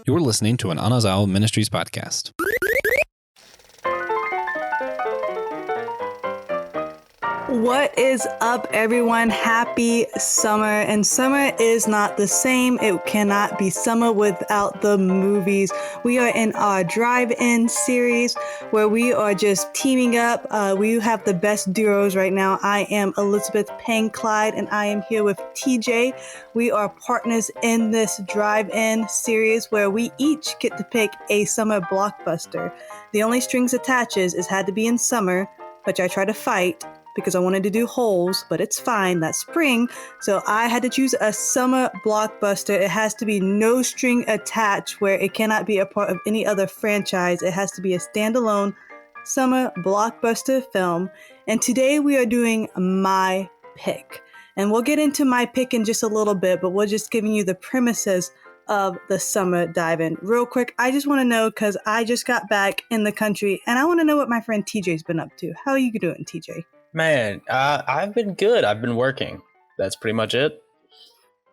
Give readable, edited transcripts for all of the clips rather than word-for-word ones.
You're listening to an Anazao Ministries podcast. What is up, everyone? Happy summer. And summer is not the same. It cannot be summer without the movies. We are in our drive-in series where we are just teaming up. We have the best duos right now. I am Elizabeth Payne Clyde, and I am here with TJ. We are partners in this drive-in series where we each get to pick a summer blockbuster. The only strings attached is had to be in summer, which I try to fight because I wanted to do Holes, but it's fine. That's spring. So I had to choose a summer blockbuster. It has to be no string attached, where it cannot be a part of any other franchise. It has to be a standalone summer blockbuster film. And today we are doing my pick. And we'll get into my pick in just a little bit, but we're just giving you the premises of the summer dive-in. Real quick, I just want to know, because I just got back in the country, and I want to know what my friend TJ's been up to. How are you doing, TJ? Man, I've been good. I've been working. That's pretty much it.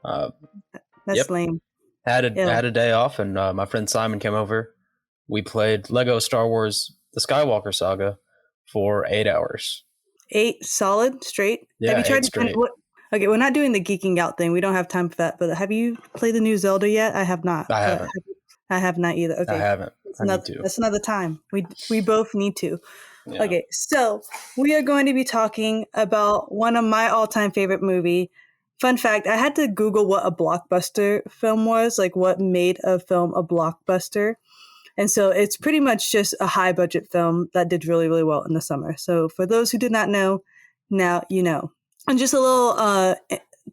That's lame. Had a day off, and my friend Simon came over. We played Lego Star Wars: The Skywalker Saga for 8 hours. 8 solid straight? Yeah, have you tried 8 straight. Okay, we're not doing the geeking out thing. We don't have time for that. But have you played the new Zelda yet? I have not. I haven't. I have not either. Okay, I haven't. That's another time. We both need to. Yeah. Okay, so we are going to be talking about one of my all-time favorite movie. Fun fact, I had to Google what a blockbuster film was, like what made a film a blockbuster. And so it's pretty much just a high-budget film that did really, really well in the summer. So for those who did not know, now you know. And just a little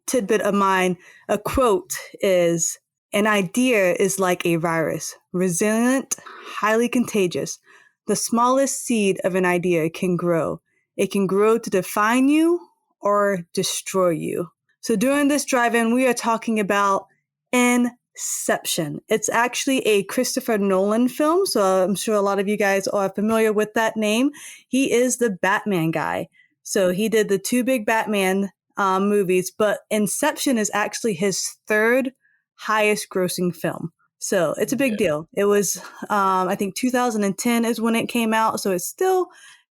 tidbit of mine, a quote is, "An idea is like a virus, resilient, highly contagious. The smallest seed of an idea can grow. It can grow to define you or destroy you." So during this drive-in, we are talking about Inception. It's actually a Christopher Nolan film, so I'm sure a lot of you guys are familiar with that name. He is the Batman guy. So he did the 2 big Batman movies, but Inception is actually his 3rd highest grossing film. So it's a big deal. It was, I think 2010 is when it came out. So it's still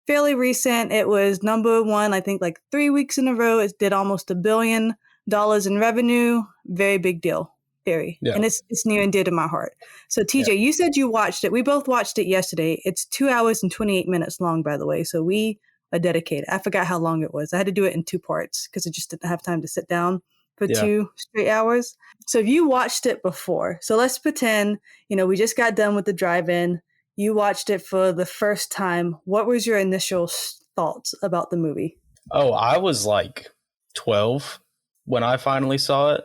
fairly recent. It was number 1, I think like 3 weeks in a row. It did almost $1 billion in revenue. Very big deal. Very. Yeah. And it's near and dear to my heart. So TJ, you said you watched it. We both watched it yesterday. It's 2 hours and 28 minutes long, by the way. So we are dedicated. I forgot how long it was. I had to do it in 2 parts because I just didn't have time to sit down for 2 straight hours. So if you watched it before, so let's pretend, we just got done with the drive-in. You watched it for the first time. What was your initial thoughts about the movie? Oh, I was like 12 when I finally saw it.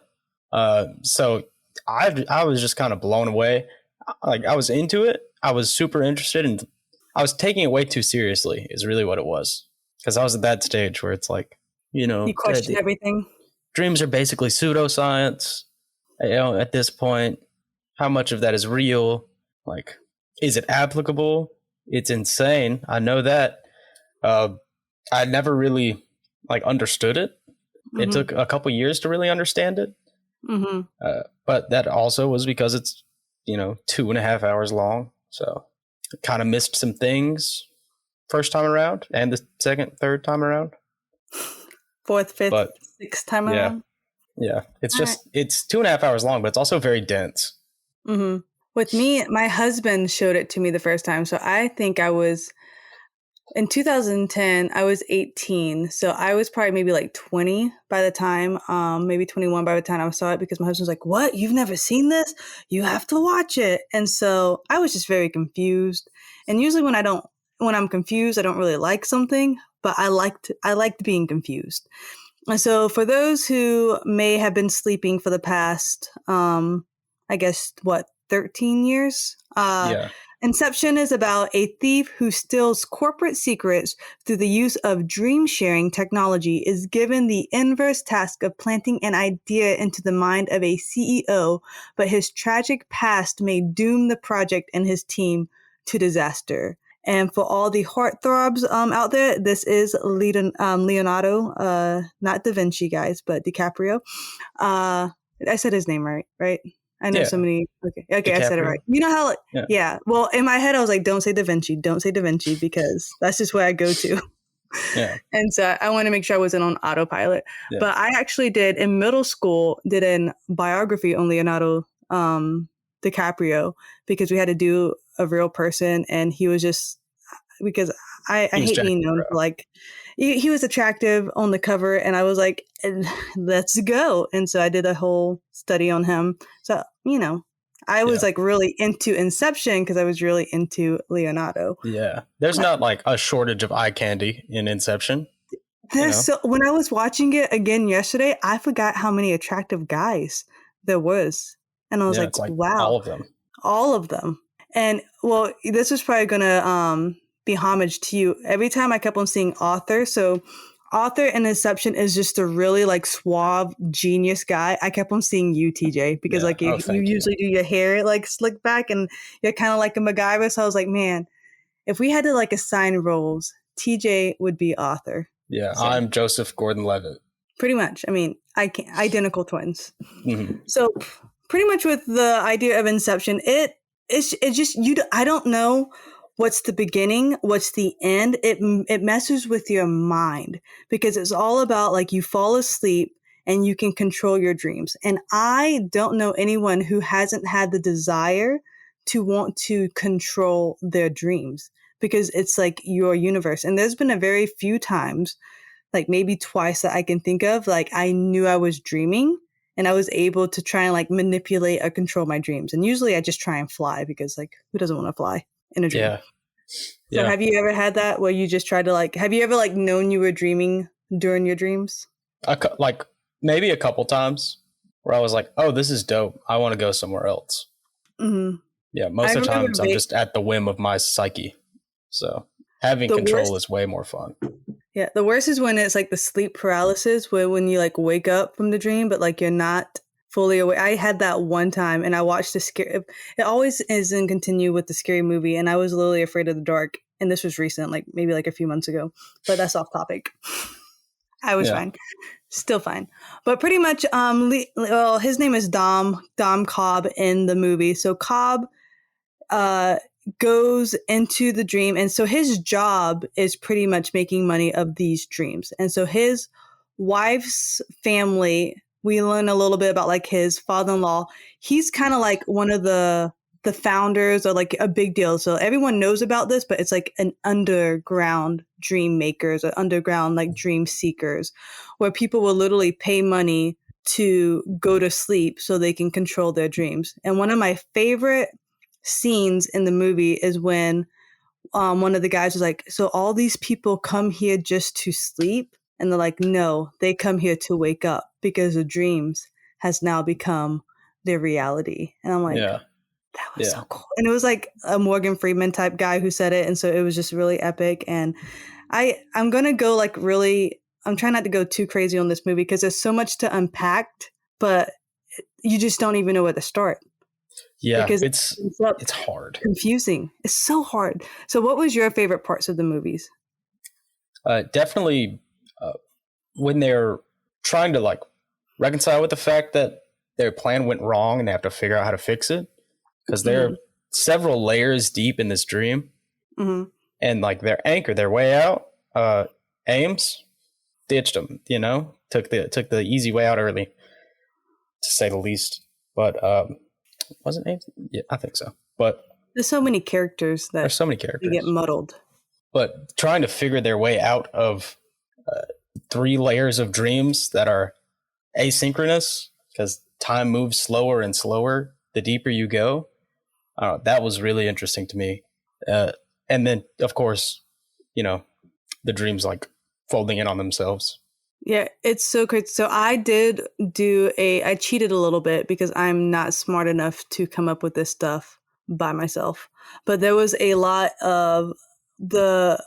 So I was just kind of blown away. Like, I was into it. I was super interested, and I was taking it way too seriously is really what it was. Because I was at that stage where it's like, you question everything. Dreams are basically pseudoscience. At this point, how much of that is real? Like, is it applicable? It's insane. I know that. I never really understood it. Mm-hmm. It took a couple years to really understand it. Mm-hmm. But that also was because it's 2.5 hours long. So I kind of missed some things first time around, and the second, third time around. 4th, 5th, 6th time around. Yeah. It's it's 2.5 hours long, but it's also very dense. Mm-hmm. With me, my husband showed it to me the first time. So I think in 2010, I was 18. So I was probably maybe like 20 by the time, maybe 21 by the time I saw it, because my husband's like, "What? You've never seen this? You have to watch it." And so I was just very confused. And usually when I'm confused, I don't really like something, but I liked being confused. And so for those who may have been sleeping for the past, 13 years, Inception is about a thief who steals corporate secrets through the use of dream-sharing technology is given the inverse task of planting an idea into the mind of a CEO, but his tragic past may doom the project and his team to disaster. And for all the heartthrobs out there, this is Leonardo, not Da Vinci, guys, but DiCaprio. I said his name right? I know Yeah. so many. Okay, I said it DiCaprio. right. You know how? Like, Yeah. yeah. Well, in my head, I was like, "Don't say Da Vinci. Don't say Da Vinci," because that's just where I go to. Yeah. And so I want to make sure I wasn't on autopilot. Yeah. But I actually did in middle school. Did a biography on Leonardo DiCaprio because we had to do a real person, and he was just because I He was hate Jack being known for Sparrow. like he was attractive on the cover, and I was like, let's go. And so I did a whole study on him. So I was Yeah. like really into Inception because I was really into Leonardo. Yeah. There's not like a shortage of eye candy in Inception. So when I was watching it again yesterday, I forgot how many attractive guys there was, and I was Yeah, like, it's like wow, all of them. all of them. And well, this is probably gonna be homage to you. Every time I kept on seeing Arthur, so Arthur in Inception is just a really like suave genius guy. I kept on seeing you, TJ, because Yeah. like you Thank you. usually do your hair like slick back, and you're kind of like a MacGyver. So I was like, man, if we had to like assign roles, TJ would be Arthur. Yeah, So I'm Joseph Gordon-Levitt. pretty much. I mean, identical twins. Mhm. So pretty much with the idea of Inception, it's just I don't know what's the beginning, what's the end. It messes with your mind because it's all about like you fall asleep and you can control your dreams. And I don't know anyone who hasn't had the desire to want to control their dreams because it's like your universe. And there's been a very few times, like maybe twice that I can think of, like I knew I was dreaming and I was able to try and like manipulate or control my dreams. And usually I just try and fly because like who doesn't want to fly in a dream? Yeah. So Yeah. have you ever had that where you just tried to like, have you ever like known you were dreaming during your dreams? Like maybe a couple times where I was like, oh, this is dope. I want to go somewhere else. Mm-hmm. Yeah. Most of the times I'm just at the whim of my psyche. So having control is way more fun. Yeah. The worst is when it's like the sleep paralysis where when you like wake up from the dream, but like you're not fully awake. I had that one time and I watched the scary, it always is in continue with the scary movie. And I was literally afraid of the dark. And this was recent, like maybe like a few months ago, but that's off topic. I was fine. Still fine. But pretty much, well, his name is Dom Cobb in the movie. So Cobb, goes into the dream, and so his job is pretty much making money of these dreams. And so his wife's family, we learn a little bit about like his father-in-law. He's kind of like one of the founders or like a big deal. So everyone knows about this, but it's like an underground dream makers or underground like dream seekers where people will literally pay money to go to sleep so they can control their dreams. And one of my favorite scenes in the movie is when one of the guys was like, so all these people come here just to sleep? And they're like, no, they come here to wake up because the dreams has now become their reality. And I'm like, that was so cool. And it was like a Morgan Freeman type guy who said it. And so it was just really epic. And I'm going to go like really, I'm trying not to go too crazy on this movie because there's so much to unpack, but you just don't even know where to start. Yeah, because it's hard. Confusing. It's so hard. So what was your favorite parts of the movies? Definitely when they're trying to like reconcile with the fact that their plan went wrong and they have to figure out how to fix it. Because they're several layers deep in this dream. Mm-hmm. And like their anchor, their way out, Ames ditched them, took the easy way out early, to say the least. But wasn't Ames? Yeah, I think so. But there's so many characters that they get muddled. But trying to figure their way out of 3 layers of dreams that are asynchronous, because time moves slower and slower the deeper you go. That was really interesting to me. And then, of course, the dreams like folding in on themselves. Yeah, it's so great. So I did I cheated a little bit because I'm not smart enough to come up with this stuff by myself. But there was a lot of the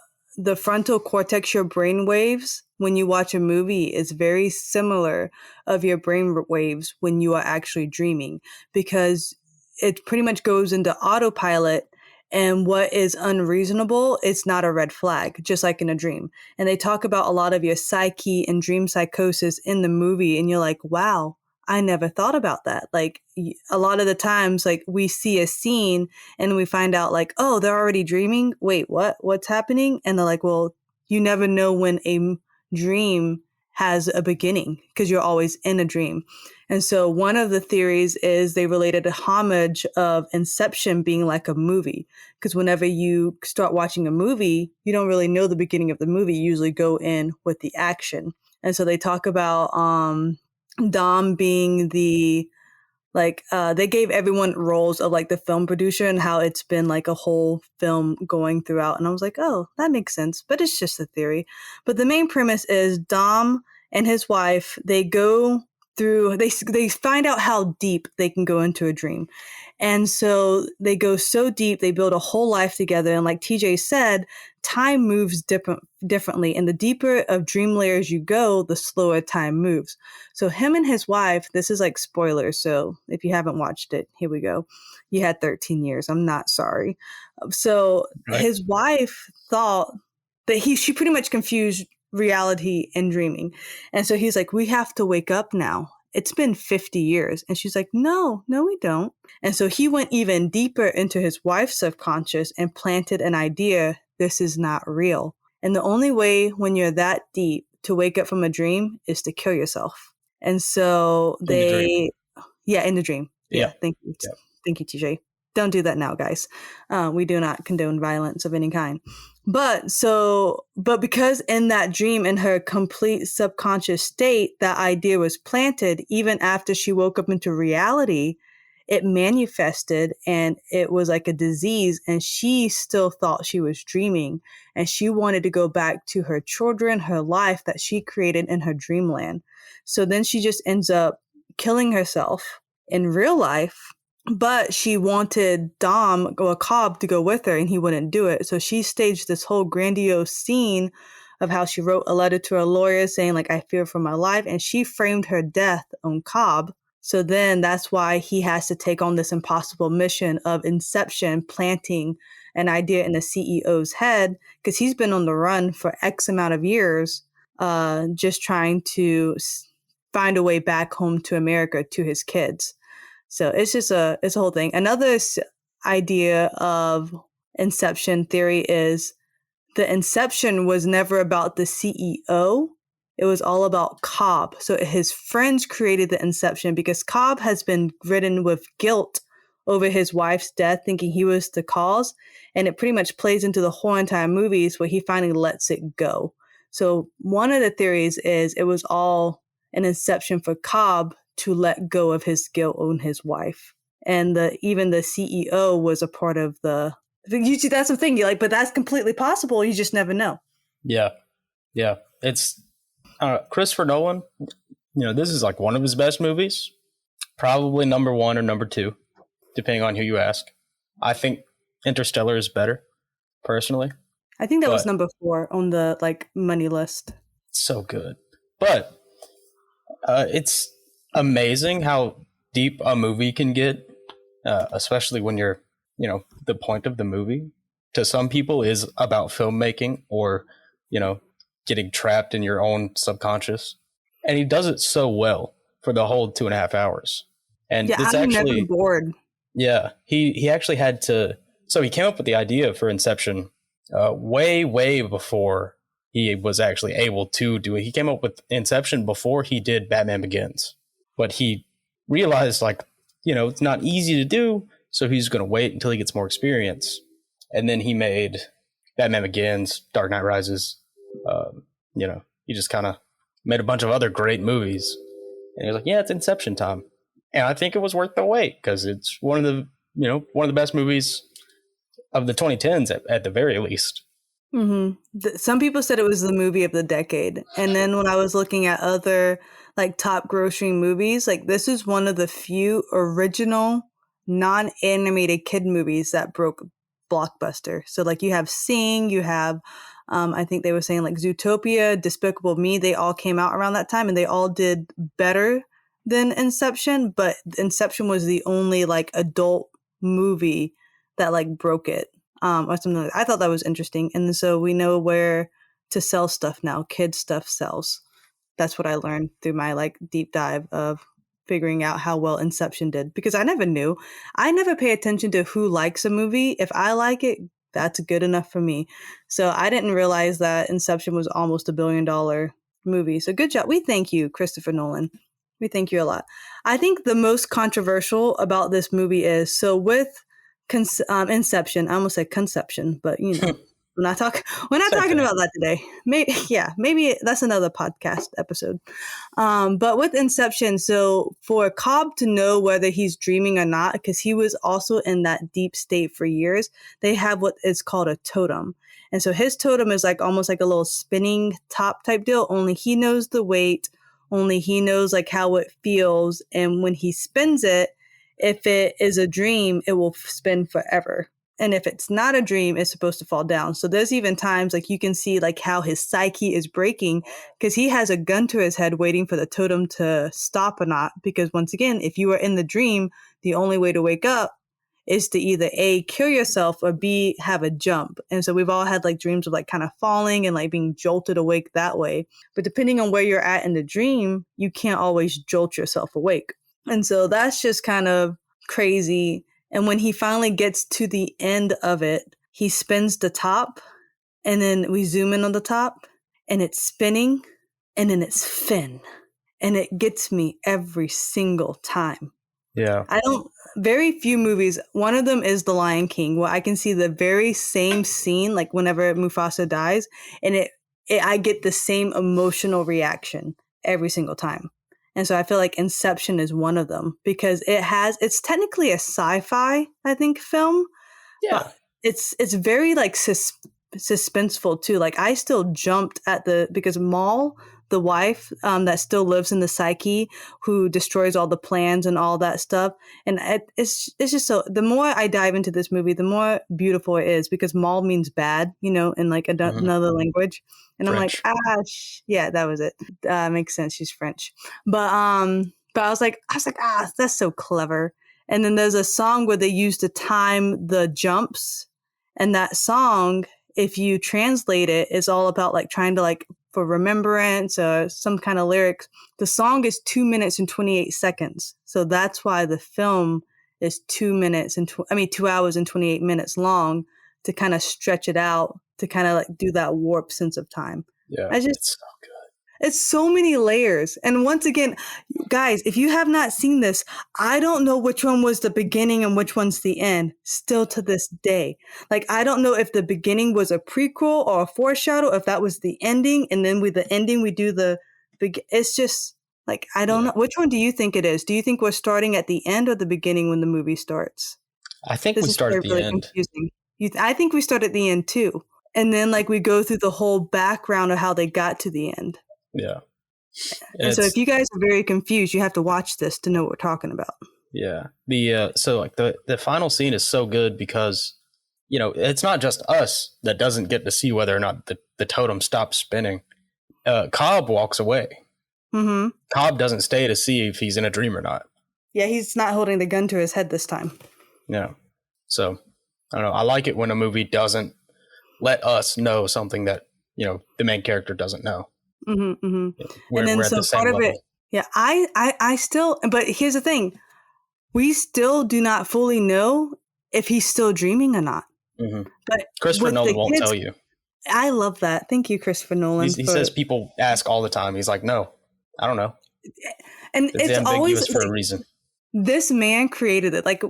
frontal cortex, your brain waves, when you watch a movie is very similar of your brain waves when you are actually dreaming, because it pretty much goes into autopilot. And what is unreasonable, it's not a red flag, just like in a dream. And they talk about a lot of your psyche and dream psychosis in the movie. And you're like, wow, I never thought about that. Like a lot of the times, like we see a scene and we find out like, oh, they're already dreaming. Wait, what? What's happening? And they're like, well, you never know when a dream has a beginning because you're always in a dream. And so one of the theories is they related a homage of Inception being like a movie. Because whenever you start watching a movie, you don't really know the beginning of the movie. You usually go in with the action. And so they talk about Dom being the they gave everyone roles of like the film producer and how it's been like a whole film going throughout. And I was like, oh, that makes sense. But it's just a theory. But the main premise is Dom and his wife, they go through, they find out how deep they can go into a dream. And so they go so deep, they build a whole life together. And like TJ said, time moves differently. And the deeper of dream layers you go, the slower time moves. So him and his wife, this is like spoilers. So if you haven't watched it, here we go. You had 13 years. I'm not sorry. So Right. his wife thought that she pretty much confused reality and dreaming. And so he's like, we have to wake up now. It's been 50 years. And she's like, no, we don't. And so he went even deeper into his wife's subconscious and planted an idea. This is not real. And the only way when you're that deep to wake up from a dream is to kill yourself. And so in the dream. Yeah. Thank you. Yeah. Thank you, TJ. Don't do that now, guys. We do not condone violence of any kind. But because in that dream, in her complete subconscious state, that idea was planted, even after she woke up into reality, it manifested and it was like a disease. And she still thought she was dreaming. And she wanted to go back to her children, her life that she created in her dreamland. So then she just ends up killing herself in real life. But she wanted Dom or Cobb to go with her and he wouldn't do it. So she staged this whole grandiose scene of how she wrote a letter to her lawyer saying like, I fear for my life. And she framed her death on Cobb. So then that's why he has to take on this impossible mission of Inception, planting an idea in the CEO's head because he's been on the run for X amount of years, just trying to find a way back home to America to his kids. So it's just it's a whole thing. Another idea of Inception theory is the Inception was never about the CEO. It was all about Cobb. So his friends created the Inception because Cobb has been ridden with guilt over his wife's death, thinking he was the cause. And it pretty much plays into the whole entire movies where he finally lets it go. So one of the theories is it was all an Inception for Cobb to let go of his guilt on his wife. And even the CEO was a part of the... That's the thing. You're like, but that's completely possible. You just never know. Yeah. It's Christopher Nolan. This is like one of his best movies. Probably number one or number two, depending on who you ask. I think Interstellar is better, personally. I think that was number 4 on the money list. So good. But it's amazing how deep a movie can get, especially when you're, the point of the movie to some people is about filmmaking or, getting trapped in your own subconscious. And he does it so well for the whole 2.5 hours. And it's I'm actually never bored. Yeah, he actually had to. So he came up with the idea for Inception way before he was actually able to do it. He came up with Inception before he did Batman Begins. But he realized, it's not easy to do, so he's going to wait until he gets more experience. And then he made Batman Begins, Dark Knight Rises. He just kind of made a bunch of other great movies. And he was like, yeah, it's Inception time. And I think it was worth the wait because it's one of the best movies of the 2010s at the very least. Mm-hmm. Some people said it was the movie of the decade. And then when I was looking at other top grossing movies, this is one of the few original non-animated kid movies that broke Blockbuster. So you have Sing, you have I think they were saying Zootopia, Despicable Me, they all came out around that time and they all did better than Inception, but Inception was the only adult movie that broke it. Or something like that. I thought that was interesting. And so we know where to sell stuff now. Kids stuff sells. That's what I learned through my deep dive of figuring out how well Inception did, because I never knew. I never pay attention to who likes a movie. If I like it, that's good enough for me. So I didn't realize that Inception was almost $1 billion movie. So good job. We thank you, Christopher Nolan. We thank you a lot. I think the most controversial about this movie is, so with Inception, I almost said Conception, but you know, we're not talking about that today. Maybe that's another podcast episode. But with Inception, so for Cobb to know whether he's dreaming or not, because he was also in that deep state for years, they have what is called a totem. And so his totem is like almost like a little spinning top type deal. Only he knows the weight. Only he knows like how it feels. And when he spins it, if it is a dream, it will spin forever. And if it's not a dream, it's supposed to fall down. So there's even times like you can see like how his psyche is breaking because he has a gun to his head waiting for the totem to stop or not. Because once again, if you are in the dream, the only way to wake up is to either A, kill yourself, or B, have a jump. And so we've all had like dreams of like kind of falling and like being jolted awake that way. But depending on where you're at in the dream, you can't always jolt yourself awake. And so that's just kind of crazy. And when he finally gets to the end of it, he spins the top, and then we zoom in on the top, and it's spinning, and then it's Finn. And it gets me every single time. Yeah. Very few movies, one of them is The Lion King, where I can see the very same scene, like whenever Mufasa dies, and I get the same emotional reaction every single time. And so I feel like Inception is one of them because it's technically a sci-fi, I think, film. Yeah. But it's very like suspenseful too. Like I still jumped because Maul, the wife that still lives in the psyche, who destroys all the plans and all that stuff. And it's just so, the more I dive into this movie, the more beautiful it is because Maul means bad, you know, in like another language. And French. I'm like, yeah, that was it. Makes sense. She's French. But I was like, that's so clever. And then there's a song where they use to time the jumps. And that song, if you translate it, is all about like trying to like for remembrance or some kind of lyrics. The song is 2 minutes and 28 seconds. So that's why the film is 2 hours and 28 minutes long, to kind of stretch it out, to kind of like do that warp sense of time. Yeah. It's so good. It's so many layers. And once again, guys, if you have not seen this, I don't know which one was the beginning and which one's the end, still to this day. Like, I don't know if the beginning was a prequel or a foreshadow, if that was the ending, and then with the ending, we do it's just like, I don't know. Which one do you think it is? Do you think we're starting at the end or the beginning when the movie starts? I think we start at the end. Confusing. I think we start at the end too. And then like we go through the whole background of how they got to the end. Yeah. And so if you guys are very confused, you have to watch this to know what we're talking about. Yeah. So like the final scene is so good because, you know, it's not just us that doesn't get to see whether or not the totem stops spinning. Cobb walks away. Mm-hmm. Cobb doesn't stay to see if he's in a dream or not. Yeah, he's not holding the gun to his head this time. Yeah. So I don't know. I like it when a movie doesn't let us know something that, you know, the main character doesn't know. Mm-hmm, mm-hmm. We're at the same part level. of it, yeah, I still, but here's the thing. We still do not fully know if he's still dreaming or not. Mm-hmm. But Christopher Nolan won't tell you. I love that. Thank you, Christopher Nolan. He says people ask all the time. He's like, no, I don't know. And it's ambiguous always for a reason. This man created it. Like,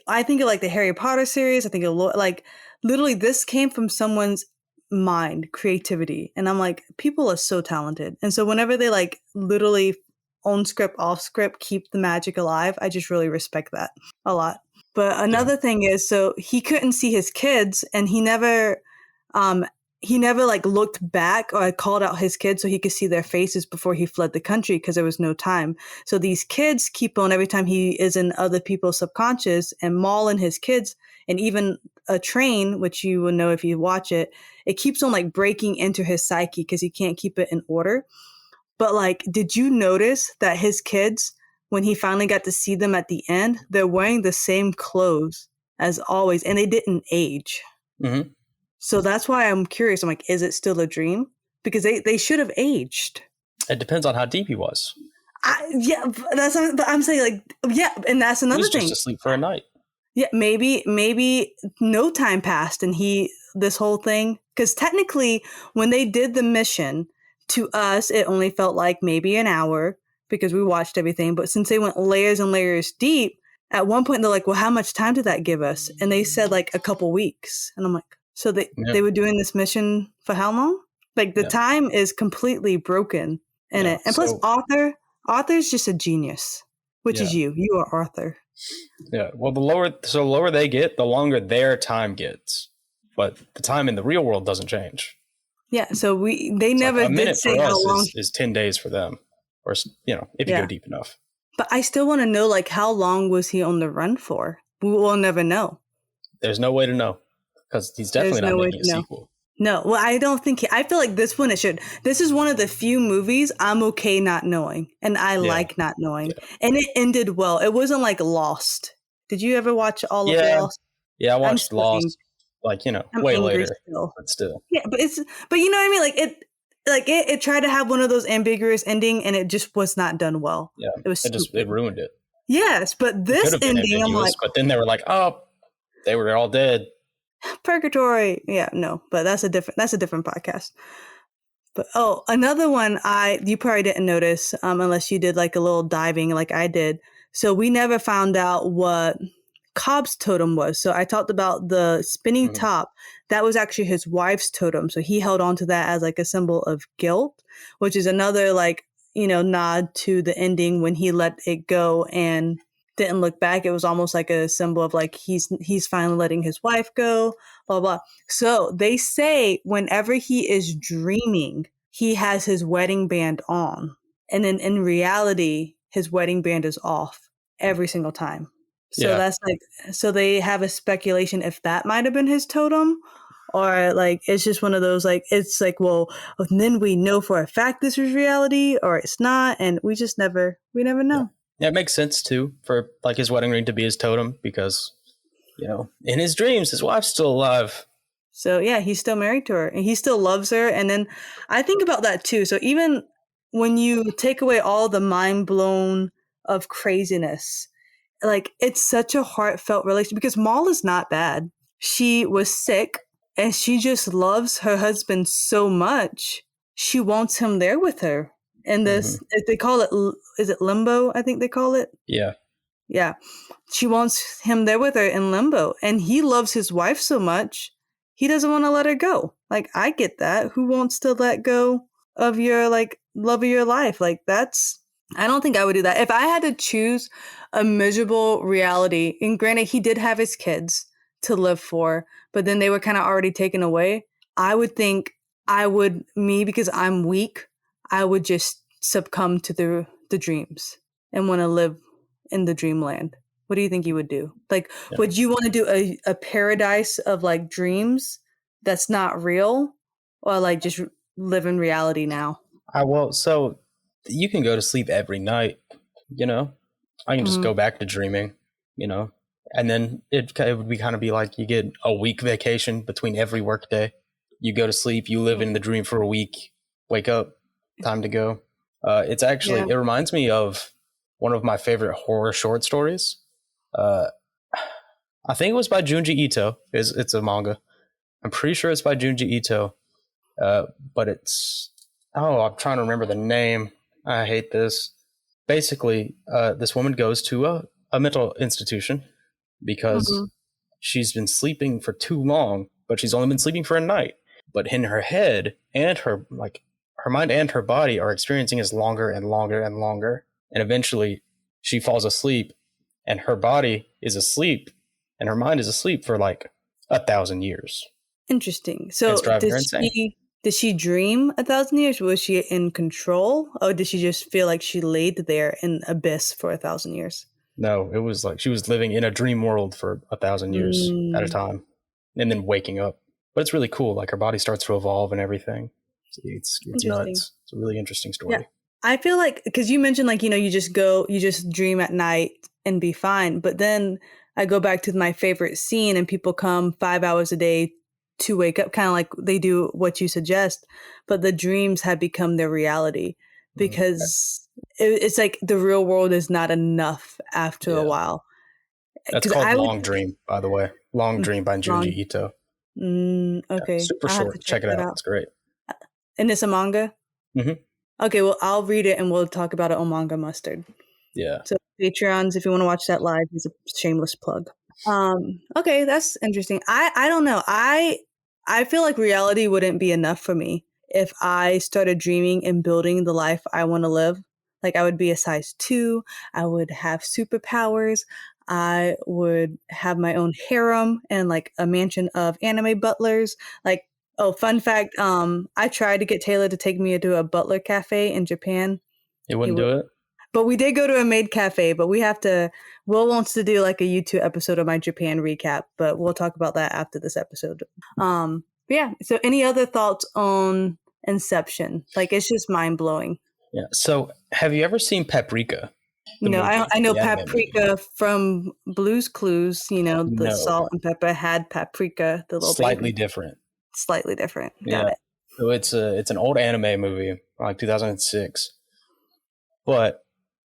I think of like the Harry Potter series. I think of like literally this came from someone's mind, creativity. And I'm like, people are so talented. And so whenever they like literally on script, off script, keep the magic alive, I just really respect that a lot. But another thing is, so he couldn't see his kids, and he never like looked back or called out his kids so he could see their faces before he fled the country because there was no time. So these kids keep on, every time he is in other people's subconscious, and Maul and his kids, and even a train, which you will know if you watch it, it keeps on like breaking into his psyche because he can't keep it in order. But like, did you notice that his kids, when he finally got to see them at the end, they're wearing the same clothes as always, and they didn't age. Mm-hmm. So that's why I'm curious. I'm like, is it still a dream? Because they should have aged. It depends on how deep he was. Yeah, but I'm saying like, yeah, and that's He another was thing. just asleep for a night. Yeah, maybe no time passed and this whole thing, because technically when they did the mission, to us, it only felt like maybe an hour because we watched everything. But since they went layers and layers deep, at one point they're like, well, how much time did that give us? And they said like a couple weeks. And I'm like, so Yeah. they were doing this mission for how long? Like the Yeah. time is completely broken in Yeah, it. And plus so- Arthur's just a genius, which is you. You are Arthur. Yeah. Well, the lower they get, the longer their time gets. But the time in the real world doesn't change. Yeah, so they It's never like a did minute say for how us long. is 10 days for them, or if you go deep enough. But I still want to know, like, how long was he on the run for? We will never know. There's no way to know because he's definitely not making a sequel. No, well, I don't think I feel like this one it should. This is one of the few movies I'm okay not knowing, and I like not knowing. Yeah. And it ended well. It wasn't like Lost. Did you ever watch all of Lost? Yeah, I watched Lost, I'm way angry later, still. but still. Yeah, but you know what I mean? It tried to have one of those ambiguous ending, and it just was not done well. Yeah, it was it ruined it. Yes, but this ending, I'm like, but then they were like, oh, they were all dead. Purgatory. Yeah, no, but that's a different podcast. But another one you probably didn't notice unless you did like a little diving like I did. So we never found out what Cobb's totem was. So I talked about the spinning top. That was actually his wife's totem. So he held on to that as like a symbol of guilt, which is another like, nod to the ending when he let it go and didn't look back. It was almost like a symbol of like he's finally letting his wife go, blah, blah. So they say whenever he is dreaming, he has his wedding band on. And then in reality, his wedding band is off every single time. So that's like, so they have a speculation if that might have been his totem, or like it's just one of those like it's like, well, then we know for a fact this is reality or it's not, and we never know. Yeah, it makes sense too for like his wedding ring to be his totem because in his dreams his wife's still alive. So yeah, he's still married to her and he still loves her. And then I think about that too. So even when you take away all the mind blown of craziness, like it's such a heartfelt relationship because Maul is not bad. She was sick and she just loves her husband so much. She wants him there with her. And this, they call it, is it limbo? I think they call it. Yeah. Yeah. She wants him there with her in limbo. And he loves his wife so much, he doesn't want to let her go. Like, I get that. Who wants to let go of your, like, love of your life? Like, I don't think I would do that. If I had to choose a miserable reality, and granted, he did have his kids to live for, but then they were kind of already taken away, I would think because I'm weak, I would just succumb to the dreams and want to live in the dreamland. What do you think you would do? Like, would you want to do a paradise of like dreams that's not real, or like just live in reality now? So you can go to sleep every night, I can just go back to dreaming, and then it would be kind of be like you get a week vacation between every work day. You go to sleep, you live in the dream for a week, wake up, time to go. It's actually, it reminds me of one of my favorite horror short stories. I think it was by Junji Ito. It's a manga. I'm pretty sure it's by Junji Ito. But I'm trying to remember the name. I hate this. Basically, this woman goes to a mental institution because she's been sleeping for too long, but she's only been sleeping for a night. But in her head and her mind and her body are experiencing this longer and longer and longer. And eventually she falls asleep and her body is asleep and her mind is asleep for like 1,000 years. Interesting. So did she dream 1,000 years? Was she in control? Or did she just feel like she laid there in abyss for 1,000 years? No, it was like she was living in a dream world for 1,000 years at a time and then waking up. But it's really cool. Like her body starts to evolve and everything. It's nuts. It's a really interesting story. Yeah. I feel like, because you mentioned like, you just dream at night and be fine. But then I go back to my favorite scene and people come 5 hours a day to wake up, kind of like they do what you suggest. But the dreams have become their reality. because it's like the real world is not enough after a while. That's called Long Dream, by the way. Long Dream by Junji Ito. Okay. Super short. Check it out. It's great. And it's a manga? Mm-hmm. Okay, well, I'll read it and we'll talk about it on Manga Mustard. Yeah. So Patreons, if you want to watch that live, is a shameless plug. Okay, that's interesting. I don't know. I feel like reality wouldn't be enough for me if I started dreaming and building the life I want to live. Like I would be a size 2. I would have superpowers. I would have my own harem and like a mansion of anime butlers. Like, oh, fun fact, I tried to get Taylor to take me to a butler cafe in Japan. He wouldn't do it? But we did go to a maid cafe, but Will wants to do like a YouTube episode of my Japan recap, but we'll talk about that after this episode. Yeah. So any other thoughts on Inception? Like it's just mind blowing. Yeah. So have you ever seen Paprika? I know Paprika from Blue's Clues, the salt and pepper had paprika, the little slightly baby. different. Slightly different. Got it. So it's an old anime movie, like 2006. But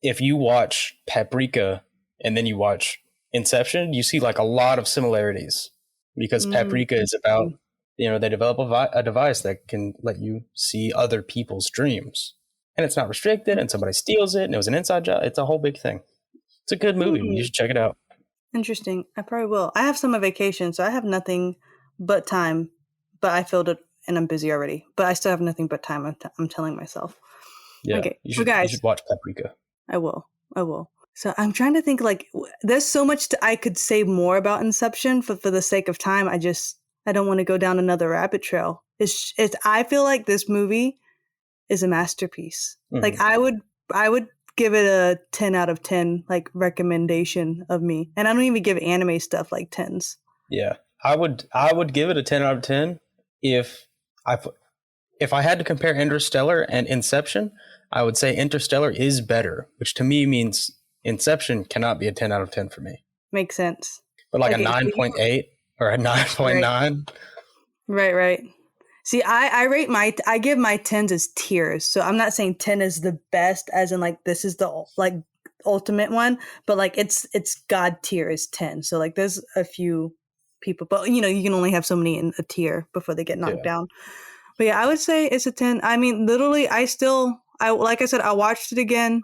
if you watch Paprika and then you watch Inception, you see like a lot of similarities because Paprika is about, they develop a device that can let you see other people's dreams. And it's not restricted, and somebody steals it, and it was an inside job. It's a whole big thing. It's a good movie. You should check it out. Interesting. I probably will. I have summer vacation, so I have nothing but time, but I filled it, and I'm busy already. But I still have nothing but time, I'm telling myself. Yeah, okay. You should watch Paprika. I will. So I'm trying to think, like, there's so much I could say more about Inception, for the sake of time. I don't want to go down another rabbit trail. I feel like this movie is a masterpiece. Like I would give it a 10 out of 10 like recommendation of me. And I don't even give anime stuff like 10s. Yeah. I would give it a 10 out of 10 if I had to compare Interstellar and Inception. I would say Interstellar is better, which to me means Inception cannot be a 10 out of 10 for me. Makes sense. But like a 9.8 or a 9.9. Right. See, I give my 10s as tiers. So I'm not saying 10 is the best as in like this is the like ultimate one, but like it's God tier is 10. So like there's a few people, but you can only have so many in a tier before they get knocked down. But yeah, I would say it's a 10. I mean, literally like I said, I watched it again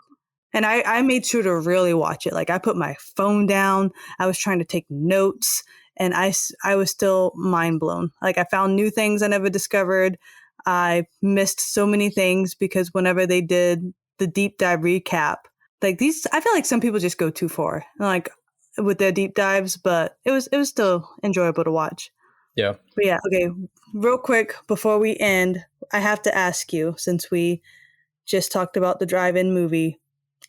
and I made sure to really watch it. Like I put my phone down. I was trying to take notes. And I was still mind blown. Like I found new things I never discovered. I missed so many things because whenever they did the deep dive recap, like I feel like some people just go too far, like with their deep dives. But it was still enjoyable to watch. Yeah. But yeah, okay. Real quick before we end, I have to ask you, since we just talked about the drive-in movie,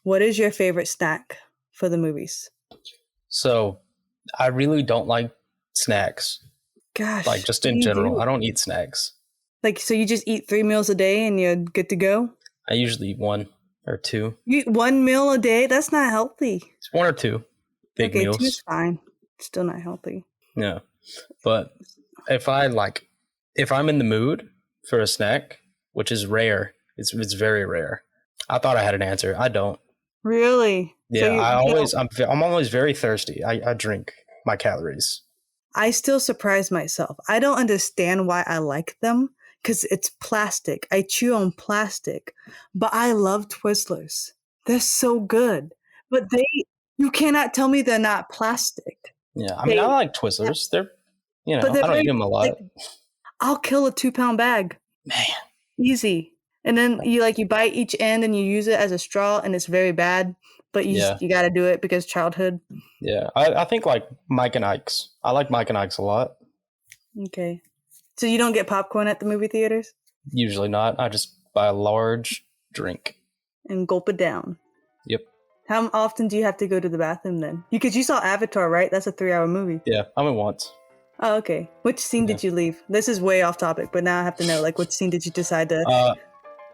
what is your favorite snack for the movies? So I really don't like snacks. Gosh. Like just in general, I don't eat snacks. Like, so you just eat 3 meals a day and you're good to go? I usually eat 1 or 2. You eat 1 meal a day? That's not healthy. It's 1 or 2 big meals. 2 is fine. Still not healthy. Yeah. But if I'm in the mood for a snack, which is rare, it's very rare. I thought I had an answer. I don't. Really? Yeah, so I'm always very thirsty. I drink my calories. I still surprise myself. I don't understand why I like them because it's plastic. I chew on plastic, but I love Twizzlers. They're so good, but you cannot tell me they're not plastic. Yeah, I mean, I like Twizzlers. They're I don't eat them a lot. I'll kill a 2-pound bag. Man, easy. And then you bite each end and you use it as a straw, and it's very bad. But you got to do it because childhood. Yeah, I think like Mike and Ike's. I like Mike and Ike's a lot. Okay. So you don't get popcorn at the movie theaters? Usually not. I just buy a large drink. And gulp it down. Yep. How often do you have to go to the bathroom then? Because you saw Avatar, right? That's a 3-hour movie. Yeah, I went once. Oh, okay. Which scene did you leave? This is way off topic, but now I have to know, like, which scene did you decide to...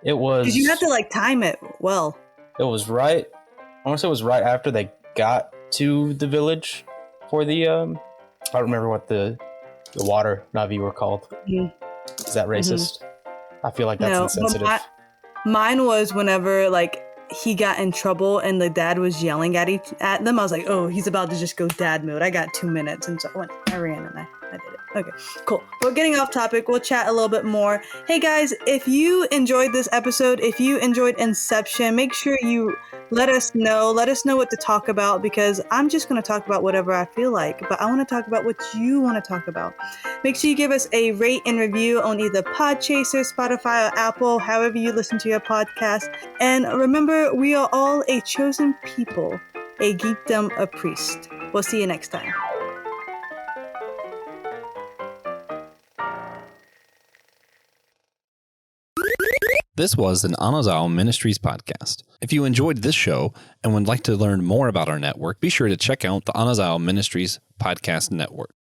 It was... Because you have to, like, time it well. It was right... I want to say it was right after they got to the village for the... I don't remember what the water Na'vi were called. Mm-hmm. Is that racist? I feel like that's insensitive. Mine was whenever like he got in trouble and the dad was yelling at them. I was like, oh, he's about to just go dad mode. I got 2 minutes. And so I ran and I did it. Okay, cool. We're getting off topic. We'll chat a little bit more. Hey guys, if you enjoyed this episode, if you enjoyed Inception, make sure you let us know. Let us know what to talk about, because I'm just going to talk about whatever I feel like, but I want to talk about what you want to talk about. Make sure you give us a rate and review on either Podchaser, Spotify, or Apple, however you listen to your podcast. And remember, we are all a chosen people, a geekdom, a priest. We'll see you next time. This was an Anazao Ministries podcast. If you enjoyed this show and would like to learn more about our network, be sure to check out the Anazao Ministries Podcast Network.